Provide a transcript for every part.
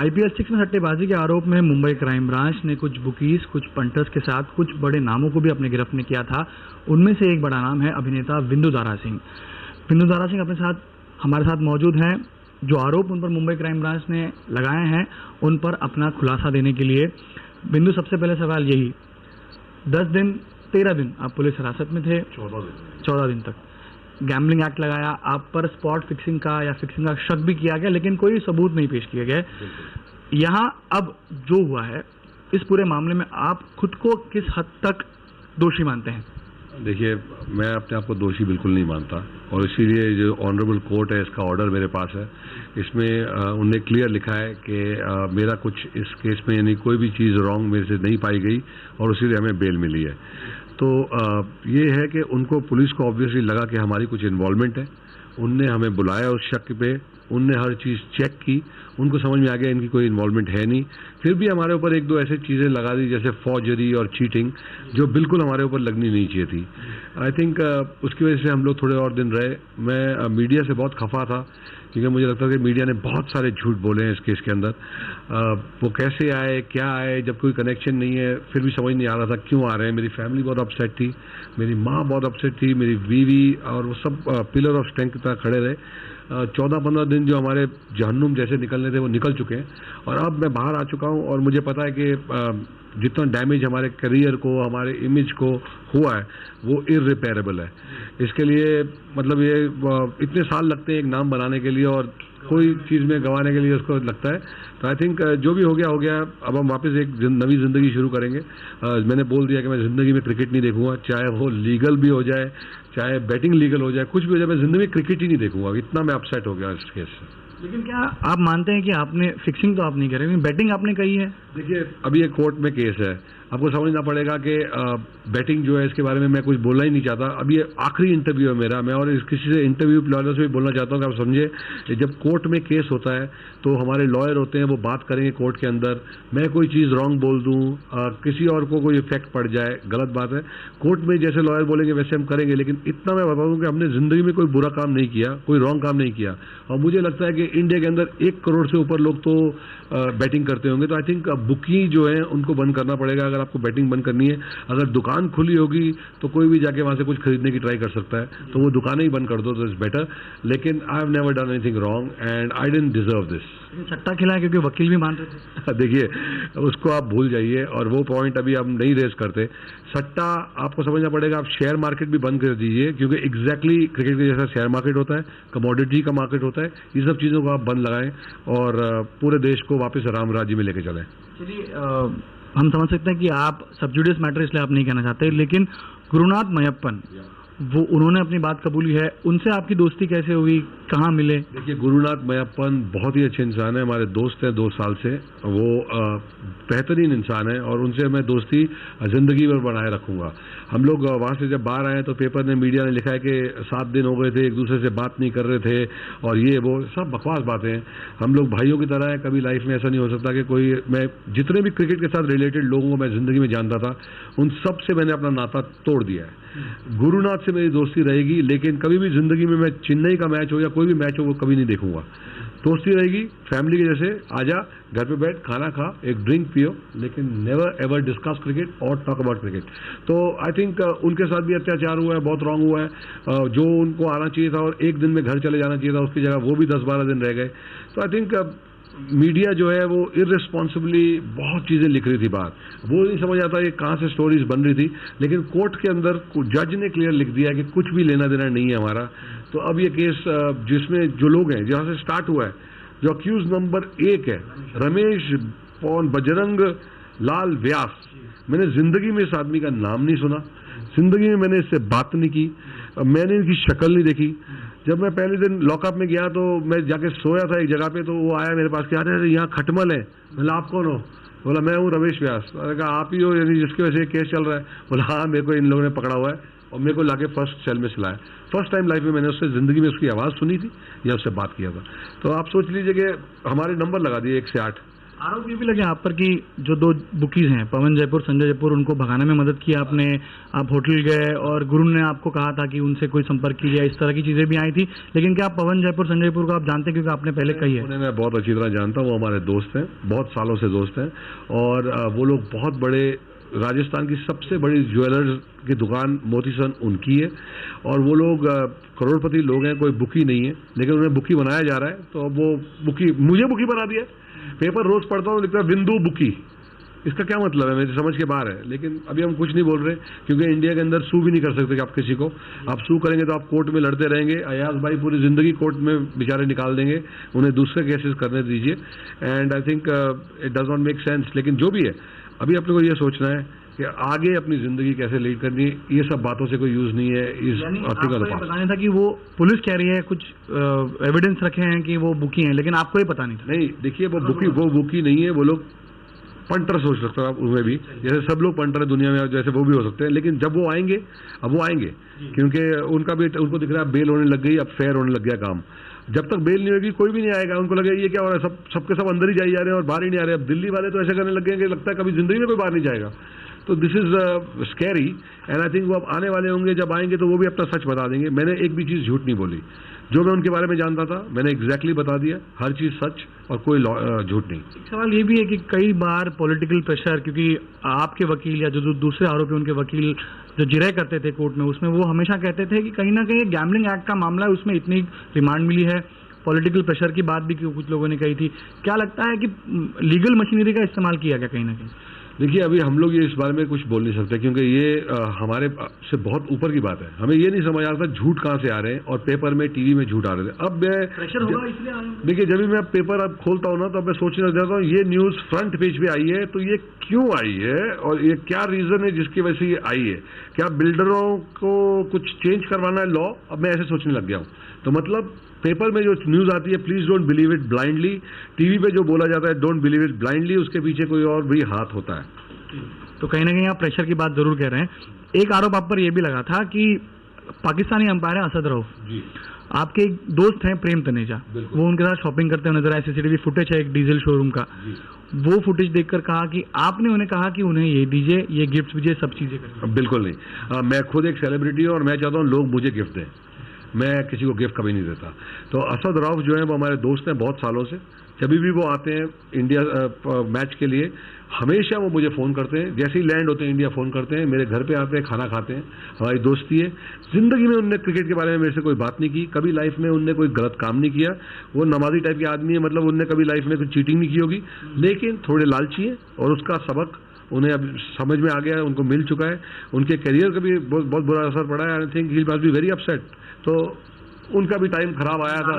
IPL 6 में सट्टेबाजी के आरोप में मुंबई क्राइम ब्रांच ने कुछ बुकीज, कुछ पंटर्स के साथ कुछ बड़े नामों को भी अपने गिरफ्त में किया था। उनमें से एक बड़ा नाम है अभिनेता विंदु दारा सिंह। विंदु दारा सिंह हमारे साथ मौजूद हैं। जो आरोप उन पर मुंबई क्राइम ब्रांच ने लगाए हैं उन पर अपना खुलासा देने के लिए बिंदु, सबसे पहले सवाल यही, 13 दिन आप पुलिस हिरासत में थे, 14 दिन तक गैम्बलिंग एक्ट लगाया, आप पर स्पॉट फिक्सिंग का या फिक्सिंग का शक भी किया गया, लेकिन कोई सबूत नहीं पेश किए गए। यहाँ अब जो हुआ है इस पूरे मामले में आप खुद को किस हद तक दोषी मानते हैं? देखिए, मैं अपने आप को दोषी बिल्कुल नहीं मानता और इसीलिए जो ऑनरेबल कोर्ट है इसका ऑर्डर मेरे पास है। इसमें उनने क्लियर लिखा है कि मेरा कुछ इस केस में यानी कोई भी चीज़ रॉन्ग मेरे से नहीं पाई गई और इसीलिए हमें बेल मिली है। तो ये है कि उनको पुलिस को ऑब्वियसली लगा कि हमारी कुछ इन्वॉल्वमेंट है। उनने हमें बुलाया उस शक पे, उनने हर चीज़ चेक की, उनको समझ में आ गया इनकी कोई इन्वॉल्वमेंट है नहीं। फिर भी हमारे ऊपर एक दो ऐसी चीज़ें लगा दी जैसे फॉर्जरी और चीटिंग, जो बिल्कुल हमारे ऊपर लगनी नहीं चाहिए थी। आई थिंक उसकी वजह से हम लोग थोड़े और दिन रहे। मैं मीडिया से बहुत खफा था क्योंकि मुझे लगता है कि मीडिया ने बहुत सारे झूठ बोले हैं इस केस के अंदर। वो कैसे आए, क्या आए, जब कोई कनेक्शन नहीं है, फिर भी समझ नहीं आ रहा था क्यों आ रहे हैं। मेरी फैमिली बहुत अपसेट थी, मेरी माँ बहुत अपसेट थी, मेरी बीवी, और वो सब पिलर ऑफ स्ट्रेंथ की तरह खड़े रहे। 14-15 दिन जो हमारे जहन्नुम जैसे निकलने थे वो निकल चुके हैं और अब मैं बाहर आ चुका हूं और मुझे पता है कि जितना डैमेज हमारे करियर को, हमारे इमेज को हुआ है वो इररिपेयरेबल है। इसके लिए मतलब ये इतने साल लगते हैं एक नाम बनाने के लिए और कोई चीज़ में गंवाने के लिए उसको लगता है। तो आई थिंक जो भी हो गया। अब हम वापस एक नई जिंदगी शुरू करेंगे। मैंने बोल दिया कि मैं जिंदगी में क्रिकेट नहीं देखूंगा, चाहे वो लीगल भी हो जाए, चाहे बैटिंग लीगल हो जाए, कुछ भी हो जाए, मैं जिंदगी में क्रिकेट ही नहीं देखूंगा। इतना मैं अपसेट हो गया इस केस से। लेकिन क्या आप मानते हैं कि आपने फिक्सिंग तो आप नहीं करे, बैटिंग आपने कही है? देखिए, अभी ये कोर्ट में केस है, आपको समझना पड़ेगा कि बैटिंग जो है इसके बारे में मैं कुछ बोलना ही नहीं चाहता। अब ये आखिरी इंटरव्यू है मेरा, मैं और किसी से इंटरव्यू प्लानर से भी बोलना चाहता हूँ कि आप समझे, जब कोर्ट में केस होता है तो हमारे लॉयर होते हैं, वो बात करेंगे कोर्ट के अंदर। मैं कोई चीज़ रॉन्ग बोल दूँ, किसी और को कोई इफेक्ट पड़ जाए, गलत बात है। कोर्ट में जैसे लॉयर बोलेंगे वैसे हम करेंगे, लेकिन इतना मैं बता दूँ कि हमने जिंदगी में कोई बुरा काम नहीं किया, कोई रॉन्ग काम नहीं किया। और मुझे लगता है कि इंडिया के अंदर 1 करोड़ से ऊपर लोग तो बैटिंग करते होंगे। तो आई थिंक बुकी जो है उनको बंद करना पड़ेगा अगर आपको बैटिंग बंद करनी है। अगर दुकान खुली होगी तो कोई भी जाके वहां से कुछ खरीदने की ट्राई कर सकता है, तो वो दुकानें ही बंद कर दो तो इट्स बेटर। लेकिन I have never done anything wrong and I didn't deserve this. सट्टा खिलाया क्योंकि वकील भी मान रहे थे। देखिए, उसको आप भूल जाइए और वो पॉइंट अभी हम नहीं रेज करते। सट्टा आपको समझना पड़ेगा, आप शेयर मार्केट भी बंद कर दीजिए क्योंकि एग्जैक्टली क्रिकेट के जैसा शेयर मार्केट होता है, कमोडिटी का मार्केट होता है। ये सब चीज़ों को आप बंद लगाएं और पूरे देश को वापस राम राज्य में लेके चलें। चलिए, हम समझ सकते हैं कि आप सबजुडिस मैटर इसलिए आप नहीं कहना चाहते, लेकिन गुरुनाथ मयप्पन वो उन्होंने अपनी बात कबूली है, उनसे आपकी दोस्ती कैसे हुई, कहाँ मिले? देखिए, गुरुनाथ मयप्पन बहुत ही अच्छे इंसान है, हमारे दोस्त हैं 2 साल से। वो बेहतरीन इंसान है और उनसे मैं दोस्ती जिंदगी भर बनाए रखूंगा। हम लोग वहाँ से जब बाहर आए तो पेपर ने, मीडिया ने लिखा है कि 7 दिन हो गए थे, एक दूसरे से बात नहीं कर रहे थे और ये वो सब बकवास बातें हैं। हम लोग भाइयों की तरह हैं, कभी लाइफ में ऐसा नहीं हो सकता कि कोई, मैं जितने भी क्रिकेट के साथ रिलेटेड लोगों को मैं जिंदगी में जानता था उन सब से मैंने अपना नाता तोड़ दिया है। गुरुनाथ से मेरी दोस्ती रहेगी, लेकिन कभी भी जिंदगी में मैं चेन्नई का मैच हो या कोई भी मैच हो वो कभी नहीं देखूंगा। दोस्ती रहेगी फैमिली के जैसे, आजा घर पे बैठ, खाना खा, एक ड्रिंक पियो, लेकिन नेवर एवर डिस्कस क्रिकेट और टॉक अबाउट क्रिकेट। तो आई थिंक उनके साथ भी अत्याचार हुआ है, बहुत रॉन्ग हुआ है। जो उनको आना चाहिए था और एक दिन में घर चले जाना चाहिए था, उसकी जगह वो भी 10-12 दिन रह गए। तो आई थिंक मीडिया जो है वो इररिस्पॉन्सिबली बहुत चीज़ें लिख रही थी बात, वो नहीं समझ आता कि कहाँ से स्टोरीज बन रही थी। लेकिन कोर्ट के अंदर जज ने क्लियर लिख दिया कि कुछ भी लेना देना नहीं है हमारा। तो अब ये केस जिसमें जो लोग हैं, जहाँ से स्टार्ट हुआ है, जो अक्यूज नंबर 1 है रमेश बजरंग लाल व्यास, मैंने जिंदगी में इस आदमी का नाम नहीं सुना, जिंदगी में मैंने इससे बात नहीं की, मैंने इनकी शक्ल नहीं देखी। जब मैं पहले दिन लॉकअप में गया तो मैं जाके सोया था एक जगह पे, तो वो आया मेरे पास कि अरे यहाँ खटमल है। बोला आप कौन हो? बोला मैं हूँ रमेश व्यास। मैंने कहा आप ही हो यानी जिसकी वजह से केस चल रहा है? बोला हाँ, मेरे को इन लोगों ने पकड़ा हुआ है और मेरे को लाके फर्स्ट सेल में सिलाया। फर्स्ट टाइम लाइफ में मैंने उससे जिंदगी में उसकी आवाज़ सुनी थी या उससे बात किया था। तो आप सोच लीजिए कि हमारे नंबर लगा दिए 1 से 8 आरोप ये भी लगे आप पर कि जो दो बुकीज हैं पवन जयपुर संजय जयपुर, उनको भगाने में मदद की आपने, आप होटल गए और गुरु ने आपको कहा था कि उनसे कोई संपर्क कीजिए, इस तरह की चीजें भी आई थी। लेकिन क्या आप पवन जयपुर संजय जयपुर को आप जानते हैं, क्योंकि आपने पहले कही है? उन्हें मैं बहुत अच्छी तरह जानता हूँ, वो हमारे दोस्त हैं, बहुत सालों से दोस्त हैं, और वो लोग बहुत बड़े, राजस्थान की सबसे बड़ी ज्वेलर्स की दुकान मोतीसन उनकी है, और वो लोग करोड़पति लोग हैं, कोई बुकी नहीं है, लेकिन उन्हें बुकी बनाया जा रहा है। तो अब वो बुकी, मुझे बुकी बना दिया। पेपर रोज पढ़ता हूँ, लिखता है बिंदु बुकी, इसका क्या मतलब है? मेरी समझ के बाहर है। लेकिन अभी हम कुछ नहीं बोल रहे, क्योंकि इंडिया के अंदर सू भी नहीं कर सकते कि आप किसी को, आप सू करेंगे तो आप कोर्ट में लड़ते रहेंगे। अयाज भाई पूरी जिंदगी कोर्ट में बेचारे निकाल देंगे, उन्हें दूसरे केसेस करने दीजिए, and I think it does not make sense. लेकिन जो भी है, अभी अपने को ये सोचना है कि आगे अपनी जिंदगी कैसे लीड करनी है, ये सब बातों से कोई यूज नहीं है। इस आर्टिकल का बताना था कि वो पुलिस कह रही है, कुछ एविडेंस रखे हैं कि वो बुकी हैं, लेकिन आपको ये पता नहीं था। नहीं, देखिए वो बुकी नहीं है, वो लोग पंटर सोच सकते हो आप उनमें भी, जैसे सब लोग पंटर है दुनिया में, जैसे वो भी हो सकते हैं। लेकिन जब वो आएंगे, अब वो आएंगे, क्योंकि उनका भी, उनको दिख रहा है बेल होने लग गई, अब फेयर होने लग गया काम। जब तक बेल नहीं होगी कोई भी नहीं आएगा, उनको लगेगा ये क्या हो रहा है, सबके सब अंदर ही जाए जा रहे हैं और बाहर ही नहीं आ रहे। अब दिल्ली वाले तो ऐसे करने लग गए, लगता है कभी जिंदगी में कोई बाहर नहीं जाएगा। तो this is scary, and I think वो अब आने वाले होंगे, जब आएंगे तो वो भी अपना सच बता देंगे। मैंने एक भी चीज झूठ नहीं बोली, जो मैं उनके बारे में जानता था मैंने एग्जैक्टली बता दिया, हर चीज सच और कोई झूठ नहीं। सवाल ये भी है कि कई बार पॉलिटिकल प्रेशर, क्योंकि आपके वकील या जो दूसरे आरोपी उनके वकील जो जिरह करते थे कोर्ट में, उसमें वो हमेशा कहते थे कि कहीं ना कहीं गैम्बलिंग एक्ट का मामला है, उसमें इतनी रिमांड मिली है। पॉलिटिकल प्रेशर की बात भी कुछ लोगों ने कही थी। क्या लगता है कि लीगल मशीनरी का इस्तेमाल किया गया कहीं ना कहीं? देखिए, अभी हम लोग ये इस बारे में कुछ बोल नहीं सकते, क्योंकि ये हमारे से बहुत ऊपर की बात है। हमें ये नहीं समझ आ रहा झूठ कहाँ से आ रहे हैं, और पेपर में, टीवी में झूठ आ रहे थे। अब मैं प्रेशर होगा इसलिए देखिए, जब भी मैं पेपर अब खोलता हूँ ना, तो अब मैं सोचने लग जाता हूँ, ये न्यूज फ्रंट पेज पे आई है तो ये क्यों आई है, और ये क्या रीजन है जिसकी वजह से ये आई है? क्या बिल्डरों को कुछ चेंज करवाना है लॉ? अब मैं ऐसे सोचने लग गया हूँ। तो मतलब पेपर में जो न्यूज आती है, please don't believe it blindly. TV पे जो बोला जाता है, डोंट बिलीव इट ब्लाइंडली, उसके पीछे कोई और भी हाथ होता है। तो कहीं ना कहीं आप प्रेशर की बात जरूर कह रहे हैं। एक आरोप आप पर यह भी लगा था कि पाकिस्तानी अंपायर है असद रऊफ, आपके एक दोस्त हैं प्रेम तनेजा, वो उनके साथ शॉपिंग करते हुए नजर आए। सीसीटीवी फुटेज है एक डीजल शोरूम का, वो फुटेज देखकर कहा कि आपने उन्हें कहा कि उन्हें ये दीजिए, ये गिफ्ट दीजिए, सब चीजें करें। बिल्कुल नहीं, मैं खुद एक सेलिब्रिटी हूं और मैं चाहता हूं लोग मुझे गिफ्ट दें, मैं किसी को गिफ्ट कभी नहीं देता। तो असद रऊफ जो है वो हमारे दोस्त हैं बहुत सालों से। जब भी वो आते हैं इंडिया मैच के लिए, हमेशा वो मुझे फ़ोन करते हैं, जैसे ही लैंड होते हैं इंडिया फ़ोन करते हैं, मेरे घर पे आते हैं, खाना खाते हैं, हमारी दोस्ती है। जिंदगी में उनने क्रिकेट के बारे में मेरे से कोई बात नहीं की, कभी लाइफ में उनने कोई गलत काम नहीं किया। वो नमाजी टाइप के आदमी है, मतलब उनने कभी लाइफ में कोई चीटिंग नहीं की होगी, लेकिन थोड़े लालची है, और उसका सबक उन्हें अब समझ में आ गया है, उनको मिल चुका है। उनके करियर का भी बहुत बुरा असर पड़ा है। I think he must be very upset. तो उनका भी टाइम खराब आया था,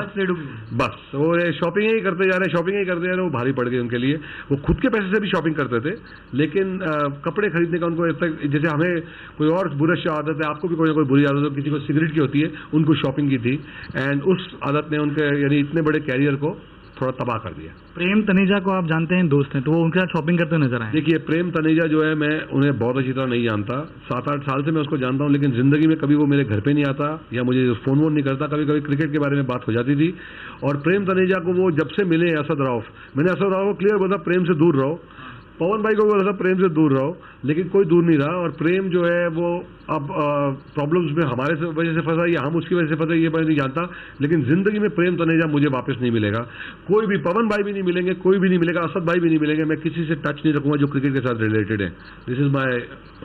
बस वो शॉपिंग ही करते जा रहे हैं, शॉपिंग ही करते जा रहे हैं। वो भारी पड़ गई उनके लिए। वो खुद के पैसे से भी शॉपिंग करते थे, लेकिन कपड़े खरीदने का उनको जैसे हमें कोई और बुरी आदत है, आपको भी कोई ना कोई बुरी आदत है, किसी को सिगरेट की होती है, उनको शॉपिंग की थी, एंड उस आदत ने उनके यानी इतने बड़े कैरियर को थोड़ा तबाह कर दिया। प्रेम तनेजा को आप जानते हैं, दोस्त हैं, तो वो उनके साथ शॉपिंग करते नजर आए। देखिए, प्रेम तनेजा जो है, मैं उन्हें बहुत अच्छी तरह नहीं जानता, 7-8 साल से मैं उसको जानता हूं, लेकिन जिंदगी में कभी वो मेरे घर पे नहीं आता या मुझे फोन वोन नहीं करता। कभी कभी क्रिकेट के बारे में बात हो जाती थी। और प्रेम तनेजा को वो जब से मिले असद रऊफ, मैंने असद रऊफ को क्लियर बोला प्रेम से दूर रहो। पवन भाई को बोला था प्रेम से दूर रहो, लेकिन कोई दूर नहीं रहा। और प्रेम जो है वो अब प्रॉब्लम्स में हमारे वजह से फंसा या हम उसकी वजह से फंसे, ये मैं नहीं जानता, लेकिन जिंदगी में प्रेम तनेजा मुझे वापस नहीं मिलेगा। कोई भी, पवन भाई भी नहीं मिलेंगे, कोई भी नहीं मिलेगा, असद भाई भी नहीं मिलेंगे। मैं किसी से टच नहीं रखूंगा जो क्रिकेट के साथ रिलेटेड है। This is my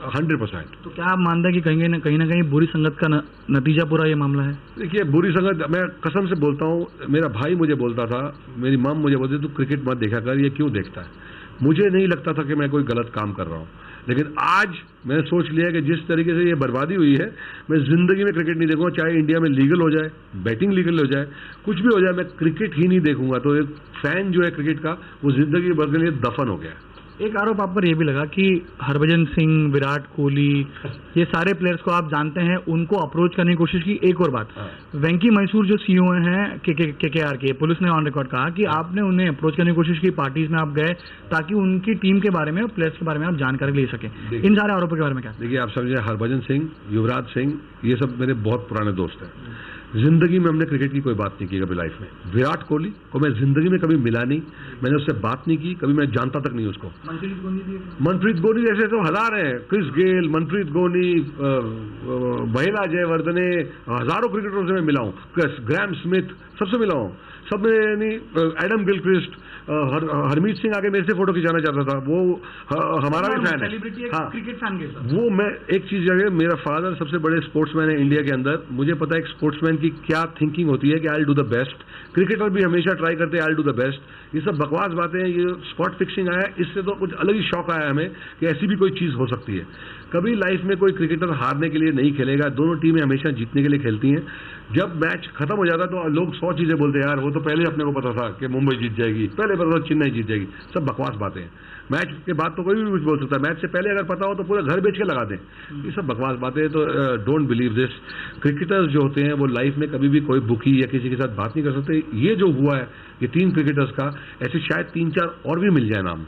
100%। तो क्या आप मानते हैं कि कहीं ना कहीं बुरी संगत का नतीजा पूरा ये मामला है? देखिए, बुरी संगत, मैं कसम से बोलता हूँ, मेरा भाई मुझे बोलता था, मेरी माम मुझे बोलती तू क्रिकेट मत देखा कर, ये क्यों देखता है? मुझे नहीं लगता था कि मैं कोई गलत काम कर रहा हूं, लेकिन आज मैंने सोच लिया कि जिस तरीके से ये बर्बादी हुई है, मैं जिंदगी में क्रिकेट नहीं देखूंगा। चाहे इंडिया में लीगल हो जाए, बैटिंग लीगल हो जाए, कुछ भी हो जाए, मैं क्रिकेट ही नहीं देखूंगा। तो एक फैन जो है क्रिकेट का, वो जिंदगी भर के लिए दफन हो गया। एक आरोप आप पर यह भी लगा कि हरभजन सिंह, विराट कोहली, ये सारे प्लेयर्स को आप जानते हैं, उनको अप्रोच करने की कोशिश की। एक और बात, वेंकी मैसूर जो सीईओ हैं केकेआर के, पुलिस ने ऑन रिकॉर्ड कहा कि आपने उन्हें अप्रोच करने की कोशिश की, पार्टीज में आप गए ताकि उनकी टीम के बारे में और प्लेयर्स के बारे में आप जानकारी ले सके। इन सारे आरोपों के बारे में क्या? देखिए, आप समझिए, हरभजन सिंह, युवराज सिंह, ये सब मेरे बहुत पुराने दोस्त हैं। जिंदगी में हमने क्रिकेट की कोई बात नहीं की कभी लाइफ में। विराट कोहली को मैं जिंदगी में कभी मिला नहीं, मैंने उससे बात नहीं की, कभी मैं जानता तक नहीं उसको। मनप्रीत गोनी जैसे तो हजार हैं, क्रिस गेल, मनप्रीत गोनी, महिला जयवर्धने, हजारों क्रिकेटरों से मैं मिला हूँ, ग्रैम स्मिथ, सबसे मिला हूँ, सब में एडम गिलक्रिस्ट, हरमीत सिंह आगे मेरे से फोटो खिंचाना चाहता था, वो हमारा भी फैन है। हाँ, क्रिकेट फैन के साथ वो मैं एक चीज है, मेरा फादर सबसे बड़े स्पोर्ट्समैन है इंडिया के अंदर, मुझे पता है एक स्पोर्ट्समैन की क्या थिंकिंग होती है कि I will do the best. Cricketer भी हमेशा ट्राई करते हैं I will do the best. ये सब बकवास बातें हैं, ये स्पॉट फिक्सिंग आया, इससे तो कुछ अलग ही शौक आया हमें कि ऐसी भी कोई चीज हो सकती है। कभी लाइफ में कोई क्रिकेटर हारने के लिए नहीं खेलेगा, दोनों टीमें हमेशा जीतने के लिए खेलती हैं। जब मैच खत्म हो जाता तो लोग 100 चीजें बोलते हैं, यार वो तो पहले अपने को पता था कि मुंबई जीत जाएगी, पहले पता था चेन्नई जीत जाएगी, सब बकवास बातें हैं। मैच के बाद तो कोई भी कुछ बोल सकता है, मैच से पहले अगर पता हो तो पूरा घर बेच के लगा दें, ये सब बकवास बातें हैं। तो डोंट बिलीव दिस। क्रिकेटर्स जो होते हैं वो लाइफ में कभी भी कोई बुकी या किसी के साथ बात नहीं कर सकते। ये जो हुआ है ये 3 क्रिकेटर्स का, ऐसे शायद 3-4 और भी मिल जाए नाम,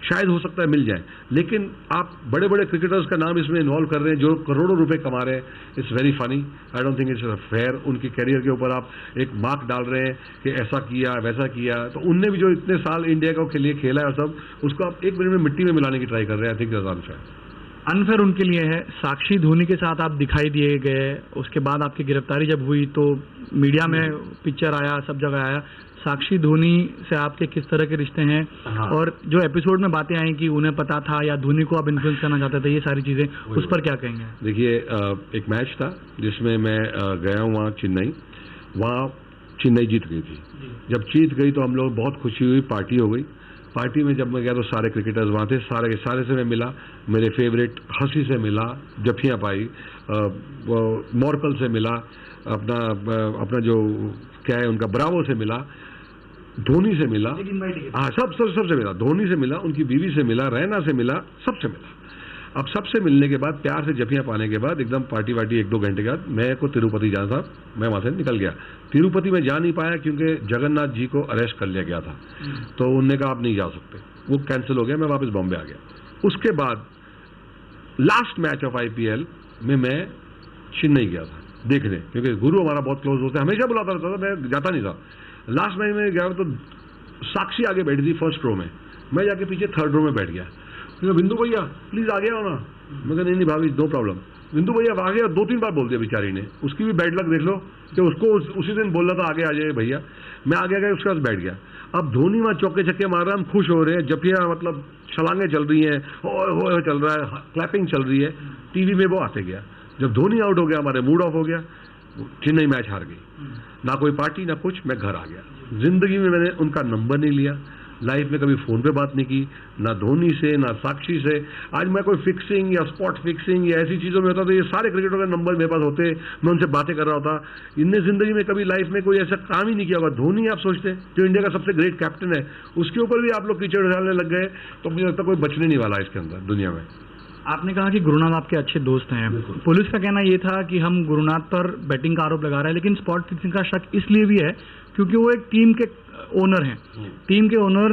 शायद हो सकता है मिल जाए, लेकिन आप बड़े बड़े क्रिकेटर्स का नाम इसमें इन्वॉल्व कर रहे हैं जो करोड़ों रुपए कमा रहे हैं। It's very funny, I don't think it's fair. उनके कैरियर के ऊपर आप एक मार्क डाल रहे हैं कि ऐसा किया वैसा किया, तो उनने भी जो इतने साल इंडिया के लिए खेला है और सब, उसको आप 1 मिनट में मिट्टी में मिलाने की ट्राई कर रहे हैं। आई थिंक अनफेयर उनके लिए है। साक्षी धोनी के साथ आप दिखाई दिए गए, उसके बाद आपकी गिरफ्तारी जब हुई तो मीडिया में पिक्चर आया, सब जगह आया। साक्षी धोनी से आपके किस तरह के रिश्ते हैं? हाँ। और जो एपिसोड में बातें आई कि उन्हें पता था या धोनी को आप इन्फ्लुएंस करना चाहते थे, ये सारी चीजें, उस पर क्या कहेंगे? देखिए, एक मैच था जिसमें मैं गया हूँ वहाँ चेन्नई, वहाँ चेन्नई जीत गई थी। जब जीत गई तो हम लोग बहुत खुशी हुई, पार्टी हो गई। पार्टी में जब मैं गया तो सारे क्रिकेटर्स वहाँ थे, सारे के सारे से मैं मिला। मेरे फेवरेट हंसी से मिला, जफिया पाई, मॉर्कल से मिला, अपना जो क्या है उनका ब्रावो से मिला, धोनी से मिला, हाँ सबसे मिला, धोनी से मिला, उनकी बीवी से मिला, रैना से मिला, सबसे मिला। अब सबसे मिलने के बाद, प्यार से जफियां पाने के बाद, एकदम पार्टी वार्टी 1-2 घंटे के बाद मैं को तिरुपति जाना था, मैं वहां से निकल गया। तिरुपति में जा नहीं पाया क्योंकि जगन्नाथ जी को अरेस्ट कर लिया गया था, तो उन्होंने कहा आप नहीं जा सकते, वो कैंसिल हो गया, मैं वापस बॉम्बे आ गया। उसके बाद लास्ट मैच ऑफ IPL में मैं चेन्नई गया था देखने, क्योंकि गुरु हमारा बहुत क्लोज होता है, हमेशा बुलाता रहता था, मैं जाता नहीं था। लास्ट मैच में गया तो साक्षी आगे बैठी थी 1st रो में, मैं जाके पीछे 3rd रो में बैठ गया। बिंदु भैया प्लीज आ गया हो ना, मैं कहा नहीं भाभी नो प्रॉब्लम। बिंदु भैया आ गया, 2-3 बार बोल दिया बेचारी ने, उसकी भी बैड लक देख लो कि उसको उसी दिन बोलना था आगे आ जाए भैया, मैं आगे गया, उसके पास बैठ गया। अब धोनी वहां चौके छक्के मार रहा है, हम खुश हो रहे हैं, जपिया मतलब छलांगे चल रही हैं, हो चल रहा है, क्लैपिंग चल रही है, टीवी में वो आते गया। जब धोनी आउट हो गया हमारे मूड ऑफ हो गया, चेन्नई मैच हार गई, ना कोई पार्टी ना कुछ, मैं घर आ गया। जिंदगी में मैंने उनका नंबर नहीं लिया, लाइफ में कभी फोन पे बात नहीं की, ना धोनी से ना साक्षी से। आज मैं कोई फिक्सिंग या स्पॉट फिक्सिंग या ऐसी चीजों में होता तो ये सारे क्रिकेटरों के नंबर मेरे पास होते, मैं उनसे बातें कर रहा होता। इनने जिंदगी में कभी लाइफ में कोई ऐसा काम ही नहीं किया होगा। धोनी आप सोचते हैं जो इंडिया का सबसे ग्रेट कैप्टन है, उसके ऊपर भी आप लोग कीचड़ डालने लग गए, तो मुझे लगता है कोई बचने नहीं वाला इसके अंदर दुनिया में। आपने कहा कि गुरुनाथ आपके अच्छे दोस्त हैं, पुलिस का कहना यह था कि हम गुरुनाथ पर बैटिंग का आरोप लगा रहे हैं, लेकिन स्पॉट फिक्सिंग का शक इसलिए भी है क्योंकि वो एक टीम के ओनर हैं। टीम के ओनर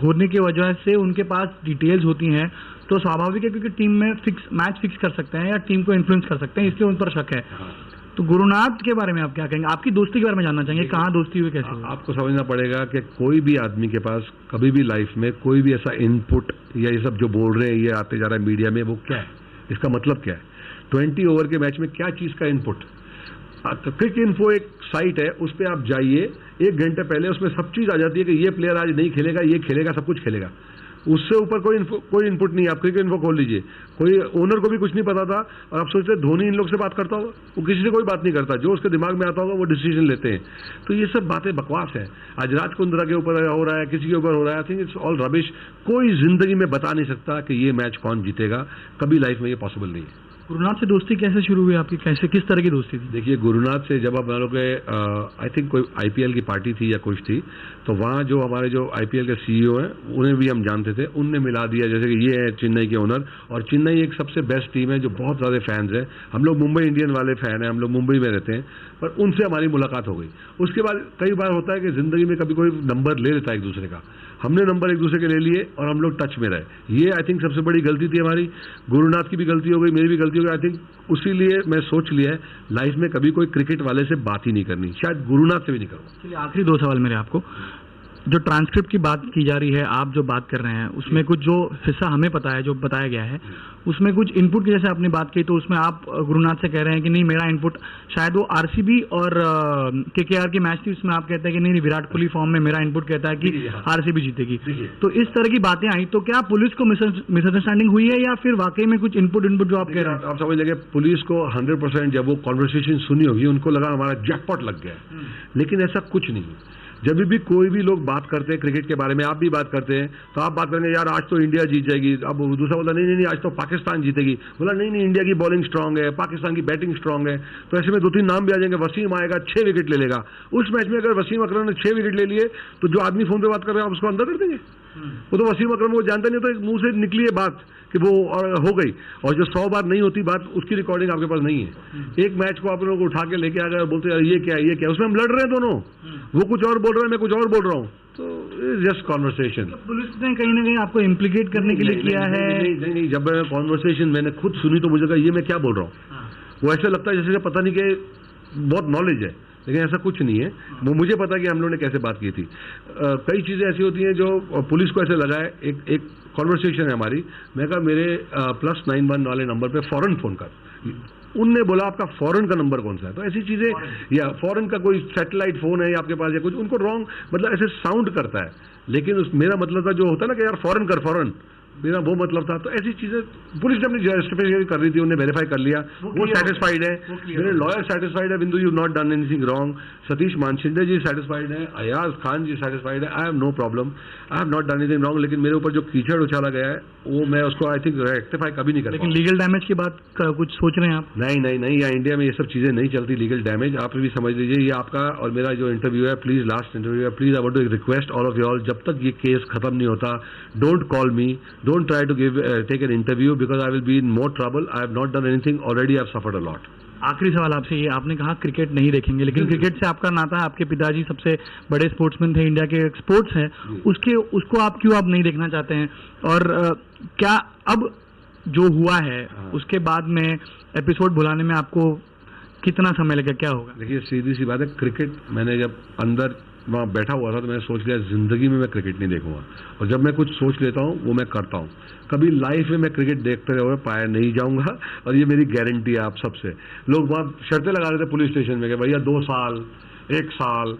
होने की वजह से उनके पास डिटेल्स होती हैं, तो स्वाभाविक है क्योंकि टीम में मैच फिक्स कर सकते हैं या टीम को इन्फ्लुएंस कर सकते हैं, इसलिए उन पर शक है। तो गुरुनाथ के बारे में आप क्या कहेंगे? आपकी दोस्ती के बारे में जानना चाहेंगे, कहाँ दोस्ती हुई, कैसे हुई? आपको समझना पड़ेगा कि कोई भी आदमी के पास कभी भी लाइफ में कोई भी ऐसा इनपुट या ये सब जो बोल रहे हैं, ये आते जा रहा है मीडिया में, वो क्या है, इसका मतलब क्या है? 20 ओवर के मैच में क्या चीज का इनपुट? क्रिक इन्फो एक साइट है, उस पर आप जाइए, 1 घंटे पहले उसमें सब चीज आ जाती है कि ये प्लेयर आज नहीं खेलेगा, ये खेलेगा, सब कुछ खेलेगा। उससे ऊपर कोई इनपुट नहीं है। आप क्रिकेट इन्फो खोल लीजिए, कोई ओनर को भी कुछ नहीं पता था, और आप सोचते धोनी इन लोग से बात करता होगा, वो किसी से कोई बात नहीं करता, जो उसके दिमाग में आता होगा वो डिसीजन लेते हैं। तो ये सब बातें बकवास है। आज राज कुंद्रा के ऊपर हो रहा है, किसी के ऊपर हो रहा है, I think it's all rubbish. कोई जिंदगी में बता नहीं सकता कि ये मैच कौन जीतेगा, कभी लाइफ में ये पॉसिबल नहीं है। गुरुनाथ से दोस्ती कैसे शुरू हुई आपकी, कैसे, किस तरह की दोस्ती थी? देखिए, गुरुनाथ से जब हम लोग आई थिंक कोई IPL की पार्टी थी या कुछ थी, तो वहाँ जो हमारे जो IPL के CEO हैं उन्हें भी हम जानते थे, उनने मिला दिया जैसे कि ये है चेन्नई के ओनर, और चेन्नई एक सबसे बेस्ट टीम है जो बहुत ज़्यादा फैंस हैं। हम लोग मुंबई इंडियन वाले फैन हैं, हम लोग मुंबई में रहते हैं, पर उनसे हमारी मुलाकात हो गई। उसके बाद कई बार होता है कि जिंदगी में कभी कोई नंबर ले लेता है एक दूसरे का। हमने नंबर एक दूसरे के ले लिए और हम लोग टच में रहे। ये आई थिंक सबसे बड़ी गलती थी हमारी। गुरुनाथ की भी गलती हो गई, मेरी भी गलती हो गई। आई थिंक उसीलिए मैं सोच लिया है लाइफ में कभी कोई क्रिकेट वाले से बात ही नहीं करनी, शायद गुरुनाथ से भी नहीं करूँगा। चलिए आखिरी 2 सवाल मेरे आपको। जो ट्रांसक्रिप्ट की बात की जा रही है, आप जो बात कर रहे हैं उसमें कुछ जो हिस्सा हमें पता है, जो बताया गया है, उसमें कुछ इनपुट की जैसे आपने बात की, तो उसमें आप गुरुनाथ से कह रहे हैं कि नहीं मेरा इनपुट शायद वो आरसीबी और केकेआर की मैच थी, उसमें आप कहते हैं कि नहीं विराट कोहली फॉर्म में, मेरा इनपुट कहता है कि आरसीबी जीतेगी। तो इस तरह की बातें आई, तो क्या पुलिस को मिसअंडरस्टैंडिंग हुई है या फिर वाकई में कुछ इनपुट जो आप कह रहे हैं? आप समझ लेंगे पुलिस को 100% जब वो कॉन्वर्सेशन सुनी होगी उनको लगा हमारा जैकपॉट लग गया, लेकिन ऐसा कुछ नहीं। जब भी कोई भी लोग बात करते हैं क्रिकेट के बारे में, आप भी बात करते हैं, तो आप बात करेंगे यार आज तो इंडिया जीत जाएगी, अब दूसरा बोला नहीं आज तो पाकिस्तान जीतेगी, बोला नहीं इंडिया की बॉलिंग स्ट्रांग है, पाकिस्तान की बैटिंग स्ट्रांग है। तो ऐसे में 2-3 नाम भी आ जाएंगे। वसीम आएगा 6 विकेट ले लेगा। उस मैच में अगर वसीम अकरम ने 6 विकेट ले लिए तो जो आदमी फोन पे बात कर रहे हैं आप उसको अंदर कर देंगे? वो तो वसीम अकरम को जानते नहीं, तो मुंह से निकली है बात कि वो हो गई, और जो 100 बार नहीं होती बात उसकी रिकॉर्डिंग आपके पास नहीं है। एक मैच को आप लोग उठा के लेके आ गए, बोलते हैं ये क्या, उसमें हम लड़ रहे हैं दोनों, वो कुछ और बोल रहे हैं, मैं कुछ और बोल रहा हूँ, तो जस्ट कॉन्वर्सेशन। पुलिस ने कहीं ना कहीं आपको इम्प्लीकेट करने के लिए किया है? नहीं, जब मैं कॉन्वर्सेशन मैंने खुद सुनी तो मुझे कहा ये मैं क्या बोल रहा हूँ। वो ऐसा लगता है जैसे पता नहीं कि बहुत नॉलेज है, लेकिन ऐसा कुछ नहीं है। वो मुझे पता है कि हम लोगों ने कैसे बात की थी। कई चीजें ऐसी होती हैं जो पुलिस को ऐसे लगा है। एक कॉन्वर्सेशन है हमारी, मैं कहा मेरे +91 वाले नंबर पे फौरन फोन कर। उनने बोला आपका फॉरेन का नंबर कौन सा है? तो ऐसी चीजें, या फॉरेन का कोई सैटेलाइट फोन है आपके पास या कुछ, उनको रॉन्ग मतलब ऐसे साउंड करता है, लेकिन मेरा मतलब था जो होता है ना कि यार फॉरेन कर, फॉरेन, मेरा वो मतलब था। तो ऐसी चीजें पुलिस ने अपनी जस्टिफिकेशन कर रही थी, उन्हें वेरीफाई कर लिया, वो सेटिस्फाइड है, मेरे लॉयर सेटिस्फाइड है, Bindu you not done anything wrong, Satish Maneshinde ji satisfied है, अयाज खान जी सेटिस्फाइड है, I have no problem, I have not done anything wrong. लेकिन मेरे ऊपर जो कीचड़ उछाला गया है वो मैं उसको आई थिंक रेक्टिफाई कभी नहीं कर। लेकिन लीगल डैमेज की बात कुछ सोच रहे हैं आप? नहीं, यहाँ इंडिया में ये सब चीजें नहीं चलती। लीगल डैमेज आप भी समझ लीजिए, ये आपका और मेरा जो इंटरव्यू है, प्लीज लास्ट इंटरव्यू है, please I want to request all of you all, जब तक ये केस खत्म नहीं होता, don't call me, don't try to give take an interview, because I will be in more trouble. I have not done anything, already I have suffered a lot. आखिरी सवाल आपसे ये, आपने कहा क्रिकेट नहीं देखेंगे, लेकिन क्रिकेट से आपका नाता है, आपके पिताजी सबसे बड़े स्पोर्ट्समैन थे, इंडिया के स्पोर्ट्स हैं, उसको आप क्यों आप नहीं देखना चाहते हैं? और क्या अब जो हुआ है उसके बाद में एपिसोड बुलाने में आपको कितना समय लगेगा, क्या होगा? देखिए सीधी सी बात है, क्रिकेट मैंने जब अंदर वहाँ बैठा हुआ था तो मैंने सोच लिया जिंदगी में मैं क्रिकेट नहीं देखूंगा, और जब मैं कुछ सोच लेता हूँ वो मैं करता हूँ। कभी लाइफ में मैं क्रिकेट देखते हुए पाया नहीं जाऊंगा, और ये मेरी गारंटी है आप सबसे। लोग वहाँ शर्तें लगा रहे थे पुलिस स्टेशन में कि भैया 2 साल, 1 साल,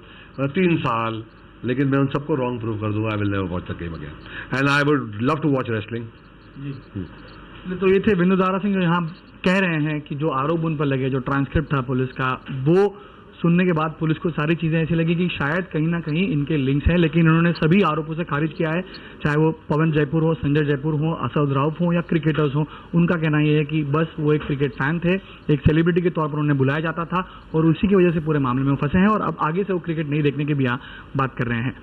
3 साल, लेकिन मैं उन सबको रॉन्ग प्रूव कर दूंगा। I will never watch the game again and I would love to watch wrestling. तो ये थे विंदु दारा सिंह, जो यहाँ कह रहे हैं कि जो आरोप उन पर लगे, जो ट्रांसक्रिप्ट था पुलिस का, वो सुनने के बाद पुलिस को सारी चीजें ऐसी लगी कि शायद कहीं ना कहीं इनके लिंक्स हैं, लेकिन उन्होंने सभी आरोपों से खारिज किया है। चाहे वो पवन जयपुर हो, संजय जयपुर हो, असद राउफ हो या क्रिकेटर्स हो, उनका कहना यह है कि बस वो एक क्रिकेट फैन थे, एक सेलिब्रिटी के तौर पर उन्हें बुलाया जाता था और उसी की वजह से पूरे मामले में फंसे हैं, और अब आगे से वो क्रिकेट नहीं देखने की भी बात कर रहे हैं।